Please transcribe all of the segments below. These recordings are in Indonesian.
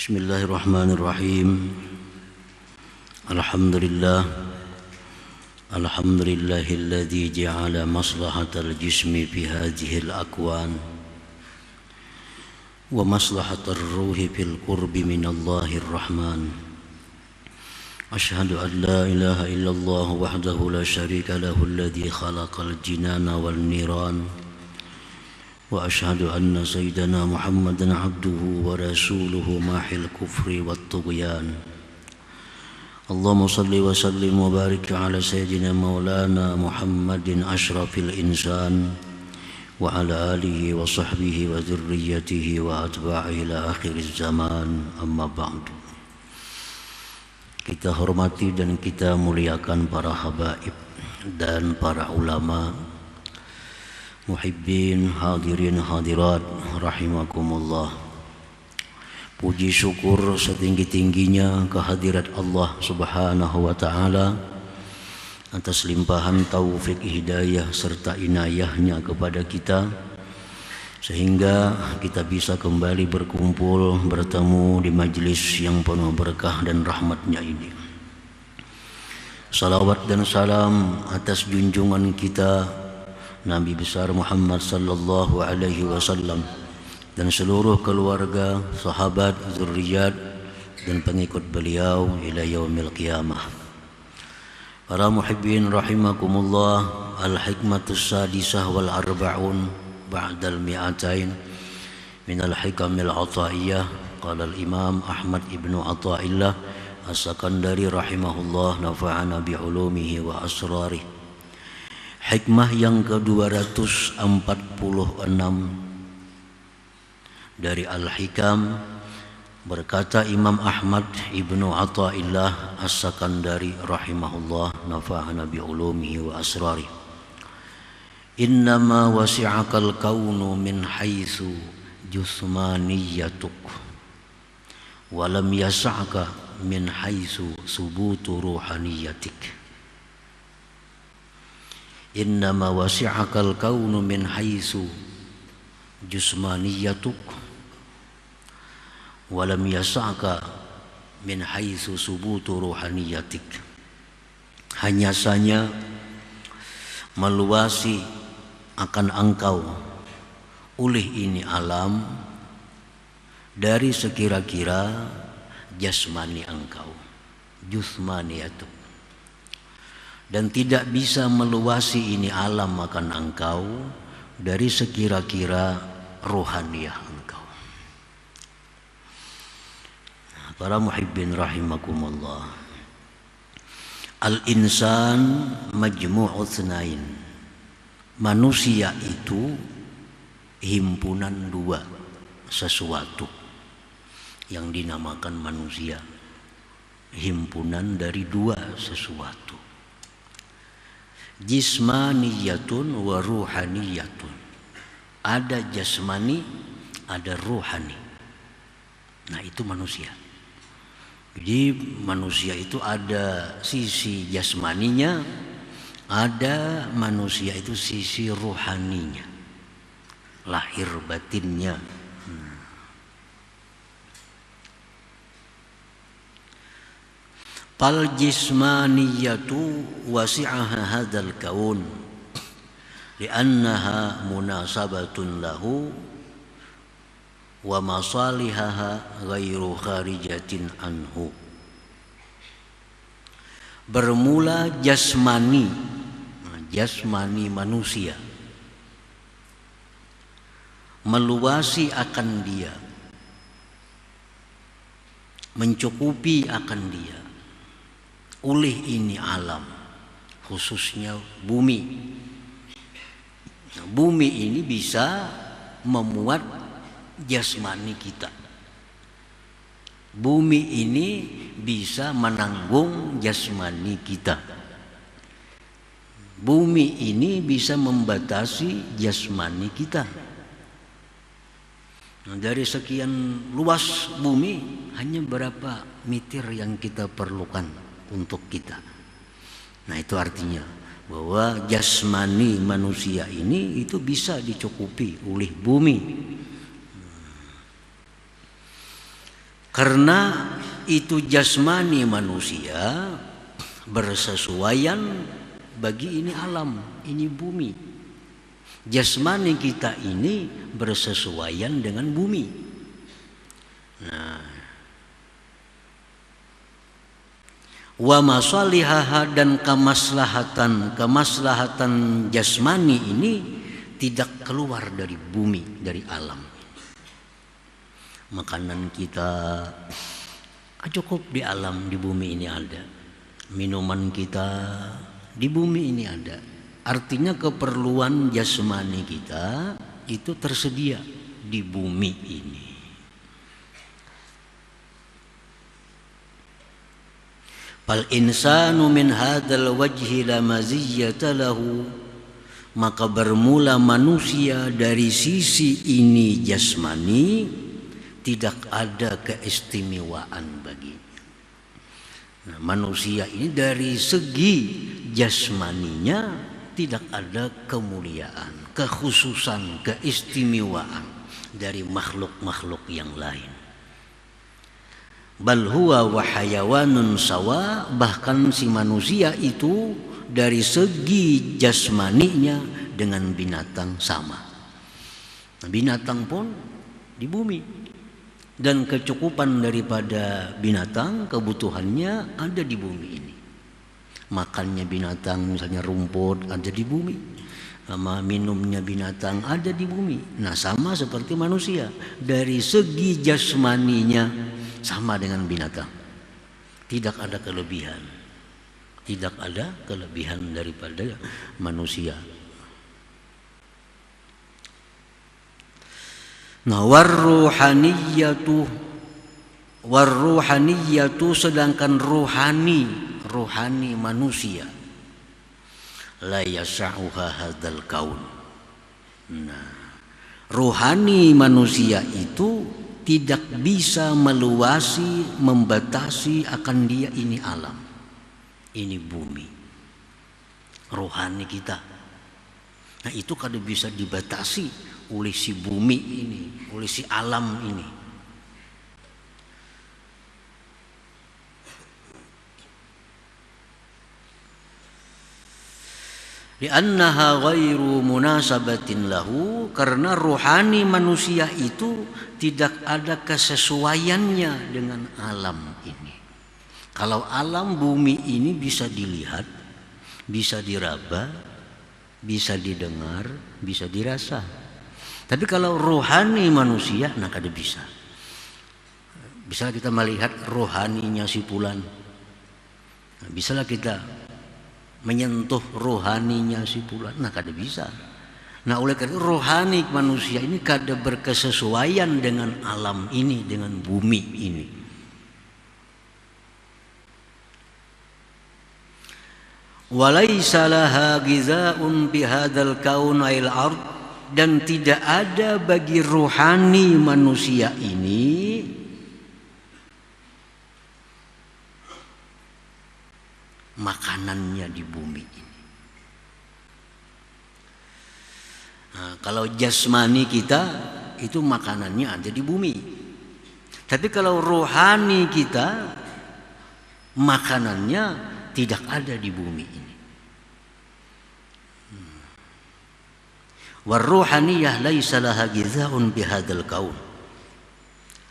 Bismillahirrahmanirrahim. Alhamdulillahilladzi ja'ala maslahatal jismi fi hadhil akwan wa maslahatar ruhi fil qurbi minallahir rahman. Ashhadu an la ilaha illallah wahdahu la syarika lahu alladzi khalaqal jinana wal niran. Wa ashhadu anna sayyidana Muhammadan abduhu wa rasuluhu mahil kufri wat tughyan. Allahumma salli wa sallim wa barik ala sayyidina maulana Muhammadin asyrafil insan wa ala alihi wa sahbihi wa dzurriyyatihi wa atba'ihi ila akhiriz zaman, amma ba'du. Kita hormati dan kita muliakan para habaib dan para ulama, muhibbin, hadirin hadirat rahimakumullah. Puji syukur setinggi-tingginya kehadirat Allah Subhanahu wa taala atas limpahan taufik hidayah serta inayahnya kepada kita, sehingga kita bisa kembali berkumpul bertemu di majlis yang penuh berkah dan rahmatnya ini. Salawat dan salam atas junjungan kita Nabi besar Muhammad sallallahu alaihi wasallam dan seluruh keluarga, sahabat, zurriyat dan pengikut beliau ila yaumil qiyamah. Para muhibbin rahimakumullah, al-hikmatus sadisah wal arba'un ba'dal mi'atain min al-hikamil ataiyah. Qala al-imam Ahmad ibnu Athaillah as-Sakandari rahimahullah, nafa'ana bi'ulumihi wa asrarih. Hikmah yang ke-246 dari Al-Hikam, berkata Imam Ahmad ibnu Athaillah as-Sakandari rahimahullah, nafa'ana bi'ulumihi wa asrari. Innama wasi'akal kaunu min haitsu jusmaniyatuk walam yas'aka min haitsu subutu ruhaniyatik. Innama wasi'akal kaunu min haitsu jusmaniyatuk walam yas'aka min haitsu subutu ruhaniyatik. Hanya saja meluasi akan engkau oleh ini alam dari sekira-kira jasmani engkau, jusmaniyatuk, dan tidak bisa meluasi ini alam akan engkau dari sekira-kira rohaniyah engkau. Para muhibbin rahimakumullah, al-insan majmu'u tsnain. Manusia itu himpunan dua sesuatu yang dinamakan manusia, himpunan dari dua sesuatu, jismaniyatun wa ruhaniyatun. Ada jasmani, ada ruhani. Nah, itu manusia. Jadi manusia itu ada sisi jasmaninya, ada manusia itu sisi ruhaninya, lahir batinnya. Fal jismaniyatu wasi'aha hadzal kaun li'annaha munasabatun lahu wa masalihaha ghairu kharijatin anhu. Bermula jasmani, jasmani manusia meluasi akan dia, mencukupi akan dia oleh ini alam, khususnya bumi. Nah, bumi ini bisa memuat jasmani kita. Bumi ini bisa menanggung jasmani kita. Bumi ini bisa membatasi jasmani kita. Nah, dari sekian luas bumi, hanya berapa meter yang kita perlukan untuk kita. Nah, itu artinya bahwa jasmani manusia ini itu bisa dicukupi oleh bumi. Karena itu jasmani manusia bersesuaian bagi ini alam, ini bumi. Jasmani kita ini bersesuaian dengan bumi. Nah, wa masalihaha, dan kemaslahatan jasmani ini tidak keluar dari bumi, dari alam. Makanan kita cukup di alam, di bumi ini ada. Minuman kita di bumi ini ada. Artinya keperluan jasmani kita itu tersedia di bumi ini. Fal insanu min hadzal wajhi la maziyyata lahu, maka bermula manusia dari sisi ini jasmani tidak ada keistimewaan baginya. Nah, manusia ini dari segi jasmaninya tidak ada kemuliaan, kekhususan, keistimewaan dari makhluk-makhluk yang lain. Bal huwa wa hayawanun sawa, bahkan si manusia itu dari segi jasmaninya dengan binatang sama. Nah, binatang pun di bumi, dan kecukupan daripada binatang, kebutuhannya ada di bumi ini. Makannya binatang misalnya rumput ada di bumi, sama minumnya binatang ada di bumi. Nah, sama seperti manusia, dari segi jasmaninya sama dengan binatang, tidak ada kelebihan, tidak ada kelebihan daripada manusia. Nah, warruhaniyatu, sedangkan ruhani manusia, la yasa'uha hadzal kaun. Nah, ruhani manusia itu tidak bisa meluasi, membatasi akan dia ini alam, ini bumi, ruhani kita. Nah, itu kada bisa dibatasi oleh si bumi ini, oleh si alam ini. Li'annaha ghairu munasabatin lahu, karena ruhani manusia itu tidak ada kesesuaiannya dengan alam ini. Kalau alam bumi ini bisa dilihat, bisa diraba, bisa didengar, bisa dirasa. Tapi kalau rohani manusia, nah kada bisa. Bisa kita melihat rohaninya si fulan. Nah, bisalah kita menyentuh rohaninya si fulan, nah kada bisa. Nah, oleh karena rohani manusia ini kada berkesesuaian dengan alam ini, dengan bumi ini. Walaysa laha ghizaa'un bihadzal kaun al ard, dan tidak ada bagi rohani manusia ini makanannya di bumi ini. Nah, kalau jasmani kita itu makanannya ada di bumi, tapi kalau rohani kita makanannya tidak ada di bumi ini. Warruhaniyah laisa laha ghizaa'un bihadzal kaun.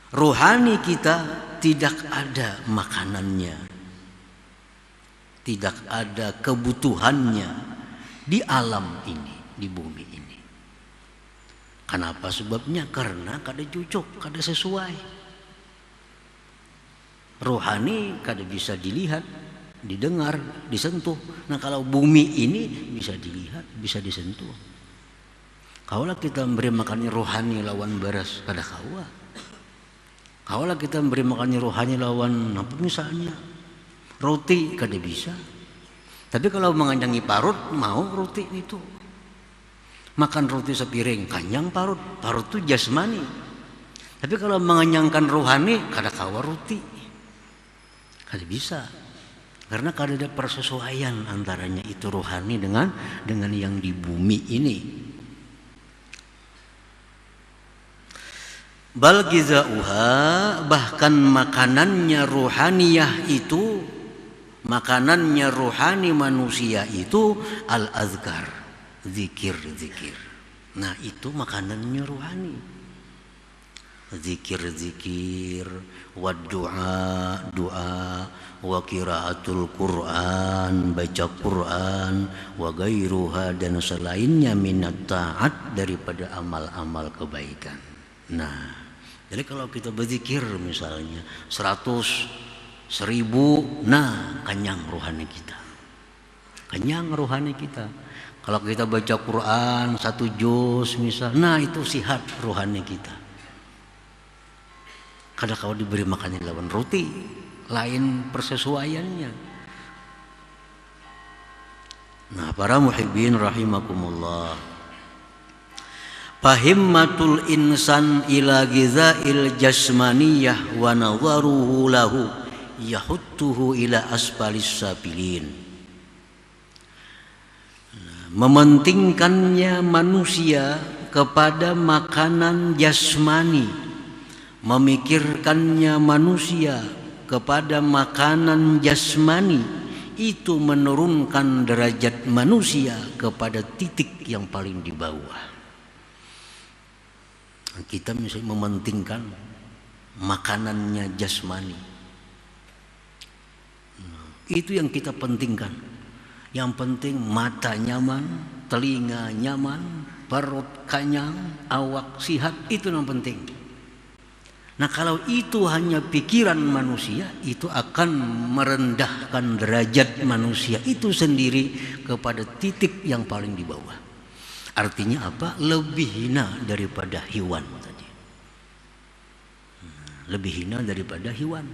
Rohani kita tidak ada makanannya, tidak ada kebutuhannya di alam ini, di bumi ini. Kenapa sebabnya? Karena kada cocok, kada sesuai. Rohani kada bisa dilihat, didengar, disentuh. Nah, kalau bumi ini bisa dilihat, bisa disentuh. Kaulah kita memberi makannya rohani lawan beras, kada kawa. Kaulah kita memberi makannya rohani lawan apa misalnya roti, kada bisa. Tapi kalau menganyangi parut, mau roti itu. Makan roti sepiring, kanyang parut. Parut itu jasmani. Tapi kalau mengenyangkan rohani, kada kawa roti. Kada bisa. Karena kada ada persesuaian antaranya itu rohani dengan yang di bumi ini. Bal gizauha, bahkan makanannya ruhaniyah itu, makanannya ruhani manusia itu al-azkar, zikir-zikir. Nah itu makanannya ruhani, zikir-zikir, wa doa, wa qiraatul Quran, baca Quran, wa gairuha, dan selainnya minat taat, daripada amal-amal kebaikan. Nah, jadi kalau kita berzikir misalnya 100, 1000, nah kenyang rohani kita. Kenyang rohani kita. Kalau kita baca Quran 1 juz misal, nah itu sihat rohani kita. Kadang kalau diberi makannya lawan roti, lain persesuaiannya. Nah, para muhibbin rahimakumullah, fahimmatul insan ila gizail jasmaniyah wa nadharuhu lahu yahuttuhu ila asfalis sabilin. Mementingkannya manusia kepada makanan jasmani, memikirkannya manusia kepada makanan jasmani, itu menurunkan derajat manusia kepada titik yang paling di bawah. Kita misalnya mementingkan makanannya jasmani, itu yang kita pentingkan. Yang penting mata nyaman, telinga nyaman, perut kenyang, awak sihat, itu yang penting. Nah kalau itu hanya pikiran manusia, itu akan merendahkan derajat manusia itu sendiri kepada titik yang paling di bawah. Artinya apa? Lebih hina daripada hewan tadi. Lebih hina daripada hewan.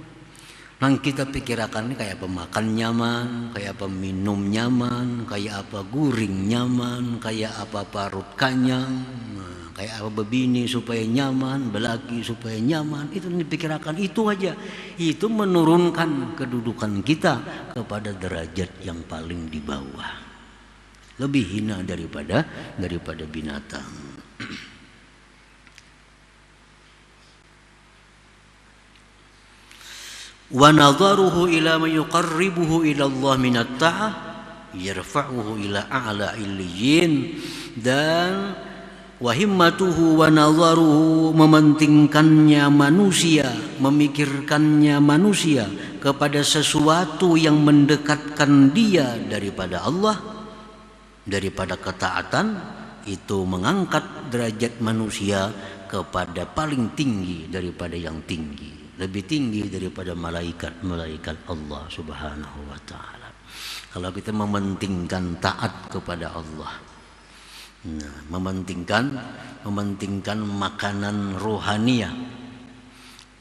Nah kita pikirkan ini kayak apa makan nyaman, kayak apa minum nyaman, kayak apa guring nyaman, kayak apa parut kenyang, kayak apa bebini supaya nyaman, belaki supaya nyaman. Itu dipikirkan itu aja. Itu menurunkan kedudukan kita kepada derajat yang paling di bawah. Lebih hina daripada binatang. Wa nadharuhu ila man yuqarribuhu ila Allah min at-ta'ah yarfa'uhu ila a'la illiyin. Dan wa himmatuhu wa nadharuhu, mementingkannya manusia, memikirkannya manusia kepada sesuatu yang mendekatkan dia daripada Allah, daripada ketaatan, itu mengangkat derajat manusia kepada paling tinggi daripada yang tinggi, lebih tinggi daripada malaikat-malaikat Allah Subhanahu wa taala. Kalau kita mementingkan taat kepada Allah, nah, mementingkan makanan rohaniah,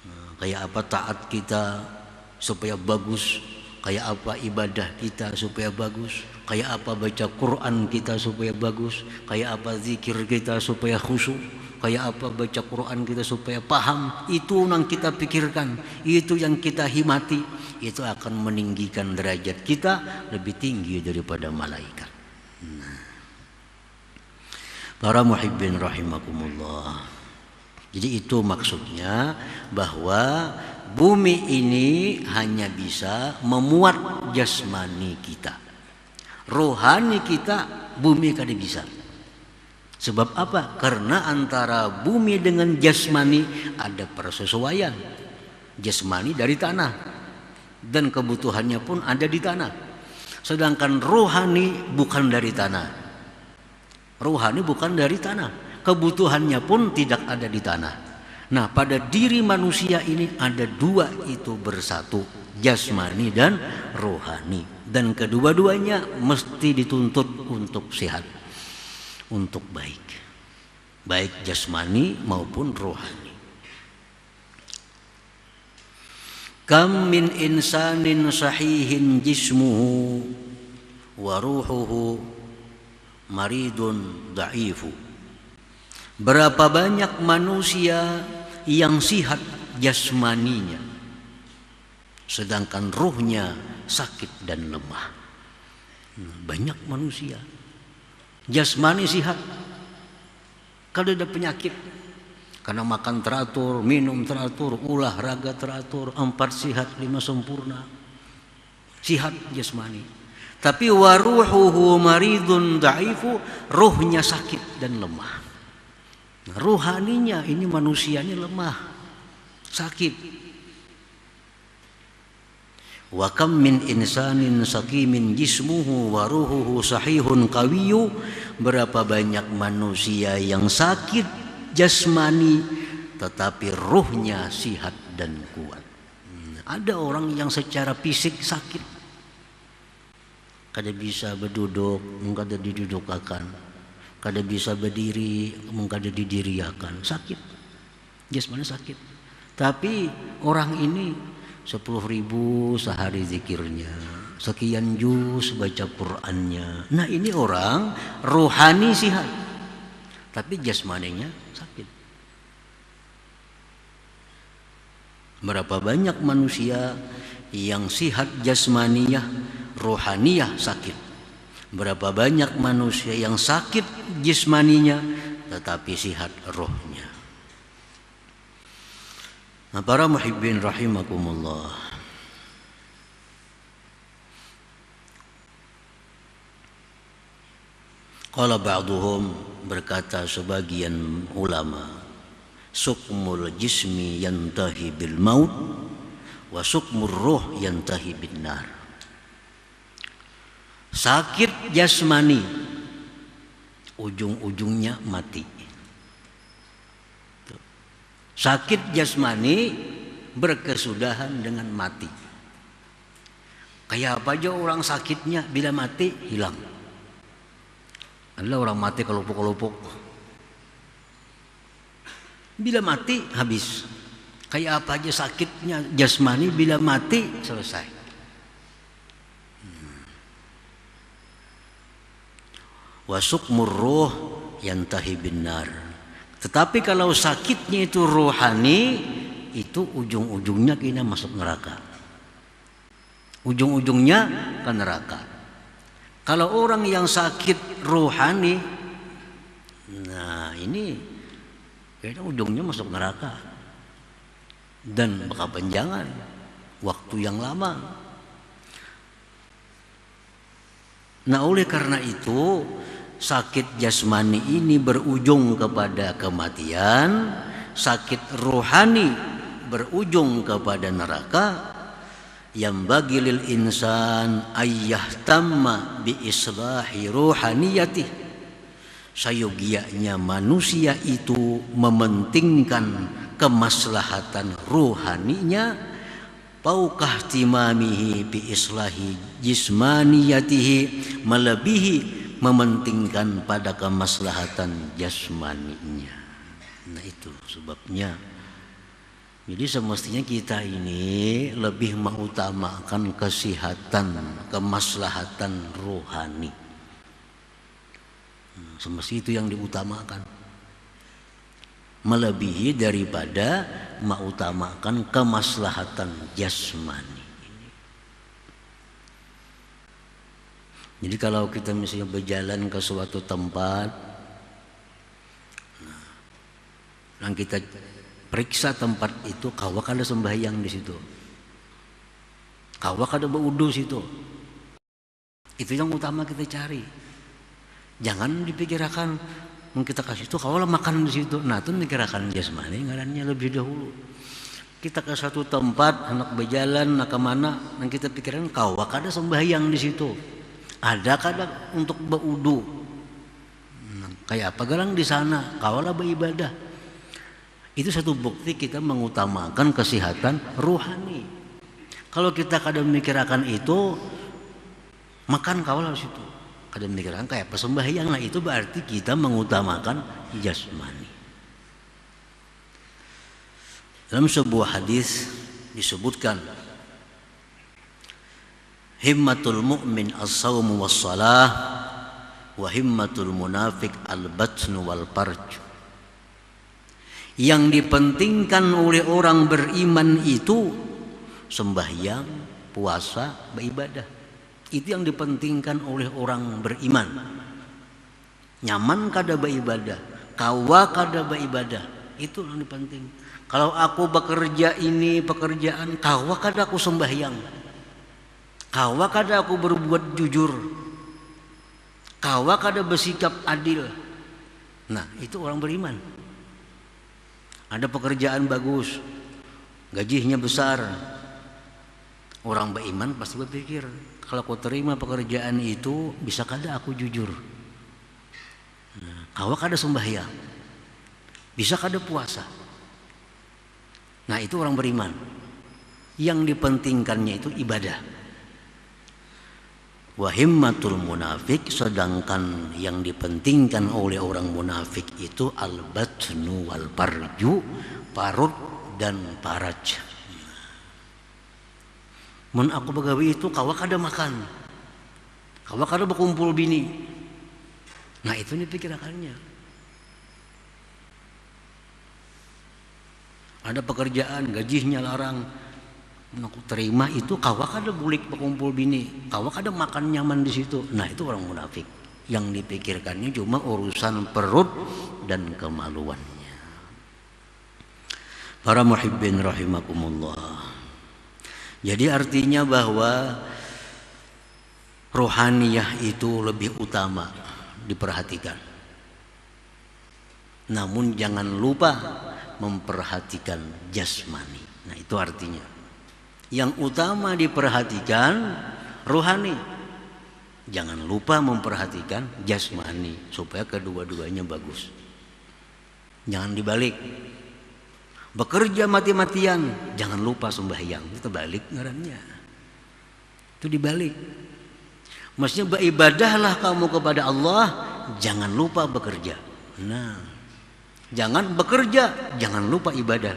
nah, kayak apa taat kita supaya bagus, kayak apa ibadah kita supaya bagus, kayak apa baca Quran kita supaya bagus, kayak apa zikir kita supaya khusyuk, kayak apa baca Quran kita supaya paham. Itu yang kita pikirkan, itu yang kita himati, itu akan meninggikan derajat kita lebih tinggi daripada malaikat. Nah, para muhibbin rahimakumullah, jadi itu maksudnya bahwa bumi ini hanya bisa memuat jasmani kita, rohani kita bumi kada bisa. Sebab apa? Karena antara bumi dengan jasmani ada persesuaian. Jasmani dari tanah dan kebutuhannya pun ada di tanah. Sedangkan rohani bukan dari tanah. Rohani bukan dari tanah. Kebutuhannya pun tidak ada di tanah. Nah, pada diri manusia ini ada dua itu bersatu, jasmani dan rohani. Dan kedua-duanya mesti dituntut untuk sehat, untuk baik jasmani maupun rohani. Kam min insanin sahihin jismuhu wa ruhuhu maridun dha'ifu. Berapa banyak manusia yang sihat jasmaninya, sedangkan ruhnya sakit dan lemah. Banyak manusia jasmani sihat, kalau ada penyakit, Karena makan teratur, minum teratur, olahraga teratur, 4 sihat 5 sempurna. Sihat jasmani. Tapi waruhuhu maridun dha'ifu, ruhnya sakit dan lemah. Nah, ruhaninya ini manusianya lemah, sakit. Wa kam min insanin saqimin jismuhu wa ruhuhu sahihun qawiyyu, berapa banyak manusia yang sakit jasmani tetapi ruhnya sihat dan kuat. Ada orang yang secara fisik sakit, kada bisa berduduk, kada didudukakan, kada bisa berdiri, kada didiriakan, sakit, jasmani sakit. Tapi orang ini 10.000 sehari zikirnya, sekian juz baca Qur'annya. Nah ini orang rohani sihat, tapi jasmaninya sakit. Berapa banyak manusia yang sihat jasmaniyah, rohaniyah sakit. Berapa banyak manusia yang sakit jasmaninya tetapi sihat rohnya. Nah, para muhibbin rahimakumullah, qala ba'duhum, berkata sebagian ulama, sukmul jismi yantahi bil maut wa sukmur ruh yantahi bin nar. Sakit jasmani ujung-ujungnya mati. Sakit jasmani berkesudahan dengan mati. Kayak apa aja orang sakitnya, bila mati hilang. Adalah orang mati kelupuk-kelupuk, bila mati habis. Kayak apa aja sakitnya jasmani, bila mati selesai. Wa sukmur ruh yantahi bin nar. Tetapi kalau sakitnya itu rohani, itu ujung-ujungnya kita masuk neraka. Ujung-ujungnya ke neraka. Kalau orang yang sakit rohani, nah ini kayaknya ujungnya masuk neraka. Dan berkepanjangan waktu yang lama. Nah oleh karena itu, sakit jasmani ini berujung kepada kematian, sakit rohani berujung kepada neraka. Yang bagi lil insan ayyahtamma bi islahi rohaniyatih, sayogianya manusia itu mementingkan kemaslahatan rohaninya, paukah timamihi bi islahi jismaniyatihi, melebihi mementingkan pada kemaslahatan jasmaninya. Nah itu sebabnya. Jadi semestinya kita ini lebih mengutamakan kesehatan, kemaslahatan rohani. Semestinya itu yang diutamakan, melebihi daripada mengutamakan kemaslahatan jasmani. Jadi kalau kita misalnya berjalan ke suatu tempat, dan kita periksa tempat itu, kawak ada sembahyang di situ, kawak ada berwudu situ, itu yang utama kita cari. Jangan dipikirkan kita kasih itu kawak makan di situ. Nah itu dikirakan jasmani ngarannya lebih dahulu. Kita ke satu tempat, anak berjalan, nak kemana, dan kita pikirkan kawak ada sembahyang di situ. Ada kadang untuk berwudu, kayak apa gelang di sana, kawalah beribadah. Itu satu bukti kita mengutamakan kesehatan rohani. Kalau kita kadang memikirkan itu, makan kawalah di situ, kadang memikirkan kayak apa sembahyang, nah itu berarti kita mengutamakan jasmani. Dalam sebuah hadis disebutkan, himmatul mu'min as-sawmu was-salah, wa himmatul munafik al-batnu wal-farj. Yang dipentingkan oleh orang beriman itu sembahyang, puasa, beribadah. Itu yang dipentingkan oleh orang beriman. Nyaman kada beribadah, kawa kada beribadah. Itu yang penting. Kalau aku bekerja ini pekerjaan, kawa kada aku sembahyang, kawa kada aku berbuat jujur, kawa kada bersikap adil. Nah, itu orang beriman. Ada pekerjaan bagus, gajinya besar. Orang beriman pasti berpikir, kalau aku terima pekerjaan itu, bisa kada aku jujur? Nah, kawa kada sembahyang, bisa kada puasa? Nah, itu orang beriman. Yang dipentingkannya itu ibadah. Wa himmatul munafik, sedangkan yang dipentingkan oleh orang munafik itu al-batnu wal farju, parut dan faraj. Mun aku begawi itu kawa kada makan, kawa kada berkumpul bini. Nah, itu dipikirkannya. Ada pekerjaan gajinya larang, aku terima itu, kawa kada bulik berkumpul bini, kawa kada makan nyaman di situ. Nah, itu orang munafik. Yang dipikirkannya cuma urusan perut dan kemaluannya. Para muhibbin rahimakumullah. Jadi artinya bahwa rohaniyah itu lebih utama diperhatikan. Namun jangan lupa memperhatikan jasmani. Nah, itu artinya yang utama diperhatikan rohani, jangan lupa memperhatikan jasmani supaya kedua-duanya bagus. Jangan dibalik. Bekerja mati-matian, jangan lupa sembahyang. Itu balik ngarannya. Itu dibalik. Maksudnya beribadahlah kamu kepada Allah, jangan lupa bekerja. Nah, jangan bekerja, jangan lupa ibadah.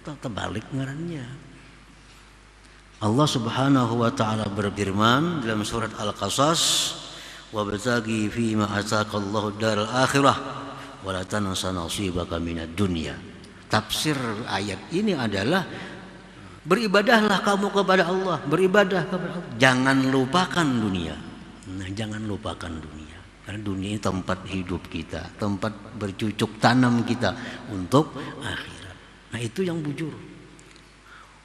Terbalik ngarannya. Allah Subhanahu wa taala berfirman dalam surat Al-Qasas, "Wabtaghi fima ataqallahu daral akhirah wa la tansa nasibaka minad dunya." Tafsir ayat ini adalah beribadahlah kamu kepada Allah, beribadah kepada Allah. Jangan lupakan dunia. Nah, jangan lupakan dunia. Karena dunia ini tempat hidup kita, tempat bercucuk tanam kita untuk akhirat. Nah, itu yang bujur.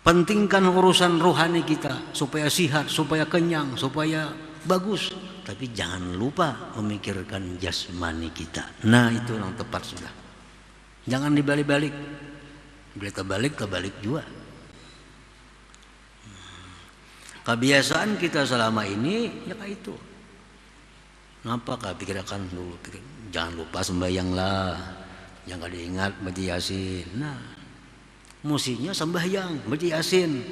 Pentingkan urusan rohani kita supaya sihat, supaya kenyang, supaya bagus. Tapi jangan lupa memikirkan jasmani kita. Nah, itu yang tepat sudah. Jangan dibalik-balik. Bila terbalik juga. Kebiasaan kita selama ini ya kayak itu. Kenapa pikirkan dulu, jangan lupa sembahyang lah, jangan diingat baca yasin. Nah, musinya sembahyang, baca yasin,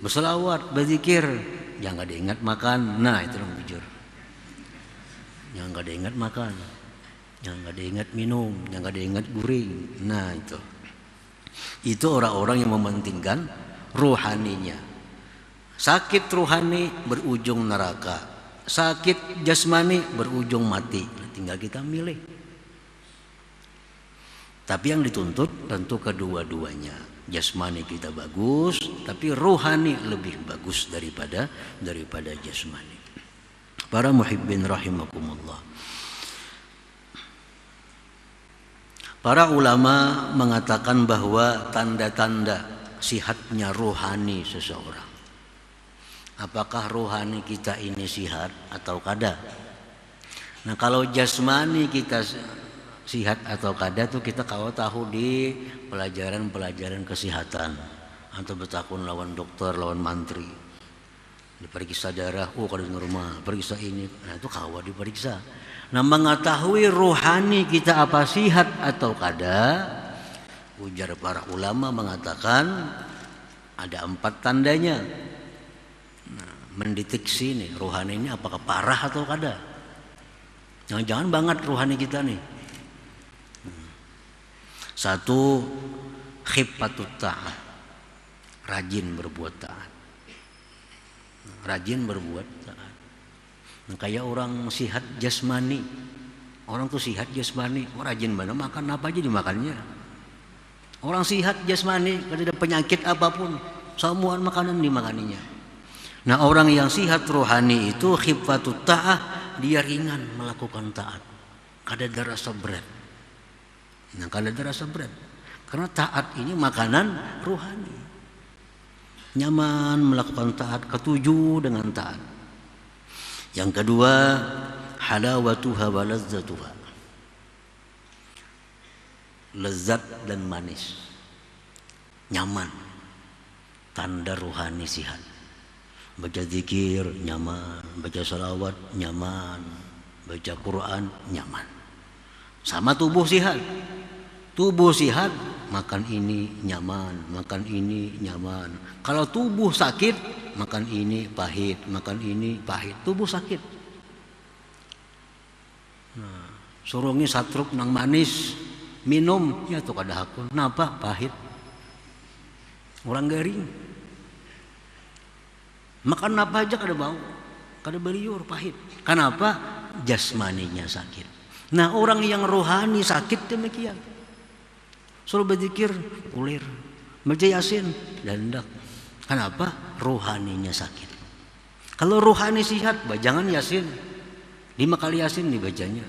berselawat, berzikir, jangan diingat makan. Nah, itu yang bujur. Jangan diingat makan, jangan diingat minum, jangan diingat guring. Nah, itu orang-orang yang mementingkan rohaninya. Sakit rohani berujung neraka, sakit jasmani berujung mati. Tinggal kita milih. Tapi yang dituntut tentu kedua-duanya. Jasmani kita bagus, tapi rohani lebih bagus daripada jasmani. Para muhibbin rahimakumullah. Para ulama mengatakan bahwa tanda-tanda sihatnya rohani seseorang. Apakah rohani kita ini sihat atau kada? Nah, kalau jasmani kita sihat atau kada tuh kita kalau tahu di pelajaran kesehatan atau bertakun lawan dokter, lawan mantri. Diperiksa darah, kada normal, periksa ini. Nah, itu kawa diperiksa. Nah, mengetahui rohani kita apa sihat atau kada, ujar para ulama mengatakan ada 4 tandanya. Mendeteksi nih rohani ini apakah parah atau kada. Jangan-jangan banget rohani kita nih. 1, khiffatut ta'at, rajin berbuat taat. Rajin berbuat taat. Nah, kayak orang sihat jasmani, orang tuh sihat jasmani, rajin banget makan apa aja dimakannya. Orang sihat jasmani, kada ada penyakit apapun, semua makanan dimakaninya. Nah, orang yang sihat rohani itu khiffatut ta'ah, dia ringan melakukan taat. Kada ada rasa berat. Nah, kada ada rasa berat. Karena taat ini makanan rohani. Nyaman melakukan taat, ketujuh dengan taat. Yang kedua, halawatuha wa lazzatuha. Lezat dan manis. Nyaman. Tanda rohani sihat. Baca zikir nyaman, baca salawat nyaman, baca Quran nyaman. Sama tubuh sihat. Tubuh sihat, makan ini nyaman, makan ini nyaman. Kalau tubuh sakit, makan ini pahit, makan ini pahit. Tubuh sakit. Nah, surungi satruk nang manis, minum ya tuh kada hakun. Napa pahit? Orang garing. Makan apa aja kada bau, kada beliur, pahit. Kenapa? Jasmaninya sakit. Nah, orang yang rohani sakit demikian. Suruh berzikir, ulir. Baca Yasin, dandak. Kenapa? Rohaninya sakit. Kalau rohani sehat, jangan Yasin. 5 kali Yasin dibacanya.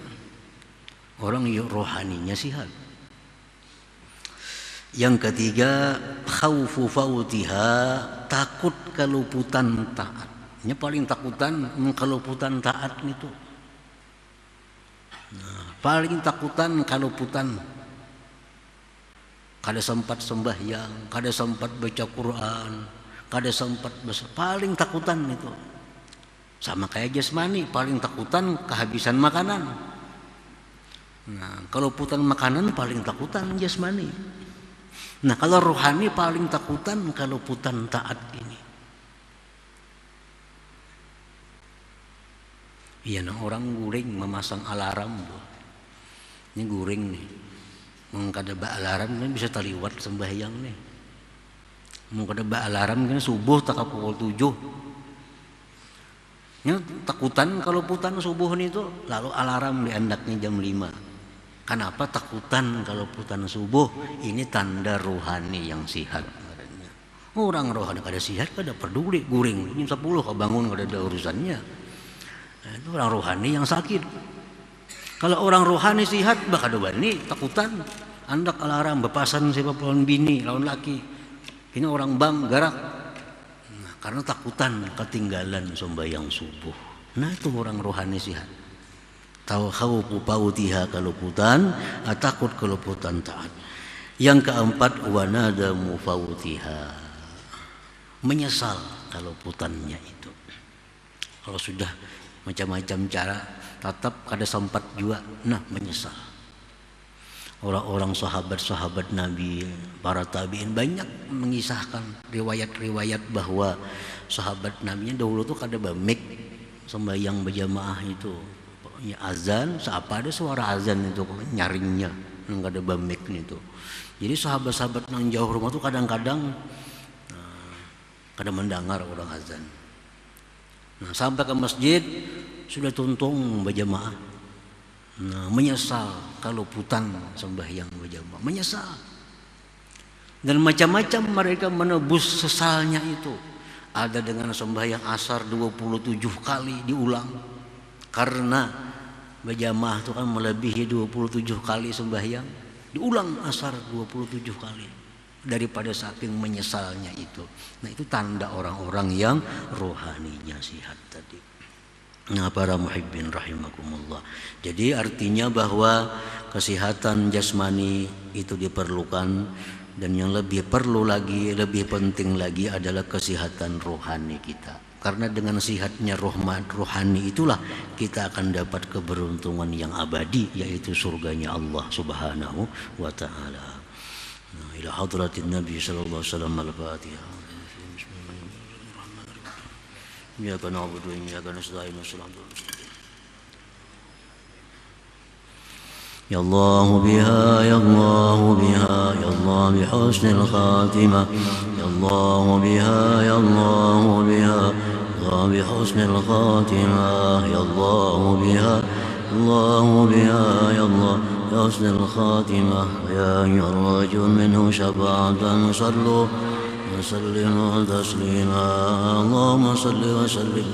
Orang yang rohaninya sehat. Yang ketiga, khaufu fautiha, takut keluputan taat. Ini paling takutan keluputan taat itu. Nah, paling takutan keluputan. Kada sempat sembahyang, kada sempat baca Quran, kada sempat paling takutan itu. Sama kayak jasmani, paling takutan kehabisan makanan. Nah, keluputan makanan paling takutan jasmani. Nah, kalau rohani paling takutan keluputan taat ini. Iya, nah orang guring memasang alarm tuh. Ini guring nih. Mengkada ba alarm kan bisa taliwat sembahyang nih. Mengkada ba alarm kan subuh tak pukul 7. Ini takutan kalau putan subuh nih tuh, lalu alarm diandaknya jam 5. Kenapa takutan kalau putan subuh? Ini tanda rohani yang sehat. Orang rohani kada sehat kada peduli guring jam 10 kau bangun kada ada urusannya. Nah, itu orang rohani yang sakit. Kalau orang rohani sehat, bakal wani takutan. Andak alarm bepasan siapa lawan bini, lawan laki. Ini orang bang garak. Nah, karena takutan ketinggalan sembahyang subuh. Nah, itu orang rohani sehat. Tahu khaufu fautiha keluputan, takut keluputan taat. Yang keempat, wanada mufautiha. Menyesal keluputannya itu. Kalau sudah macam-macam cara tetap kada sempat juga, nah menyesal. Orang-orang sahabat-sahabat Nabi, para tabi'in banyak mengisahkan riwayat-riwayat bahwa sahabat Nabi dahulu tuh kada bamik sembahyang berjamaah itu. Ya, azan, siapa ada suara azan itu nyaringnya, nggak ada bamik itu. Jadi sahabat-sahabat nang jauh rumah tuh kadang-kadang kadang mendengar orang azan. Nah, sampai ke masjid sudah tuntung berjamaah. Nah, menyesal kalau putan sembahyang berjamaah, menyesal. Dan macam-macam mereka menebus sesalnya itu. Ada dengan sembahyang asar 27 kali diulang. Karena berjamaah itu kan melebihi 27 kali sembahyang, diulang asar 27 kali. Daripada saking menyesalnya itu. Nah, itu tanda orang-orang yang rohaninya sehat tadi. Nah, para muhibbin rahimakumullah. Jadi artinya bahwa kesehatan jasmani itu diperlukan, dan yang lebih perlu lagi, lebih penting lagi adalah kesehatan rohani kita. Karena dengan sehatnya rohani itulah kita akan dapat keberuntungan yang abadi, yaitu surganya Allah Subhanahu wa taala. Nah, ila hadratin Nabi sallallahu alaihi wasallam al-Fatihah. Iyyaka na'budu wa iyyaka nasta'in. Ya Allah biha, ya Allah biha, ya Allah bi husnil khatimah. Ya Allah biha, ya Allah biha, ya bi husnil khatimah. Ya Allah biha, Allah biha, ya Allah bi husnil khatimah. Ya yarju minhu syafa'atan sallu وسلم تسليما اللهم صل وسلم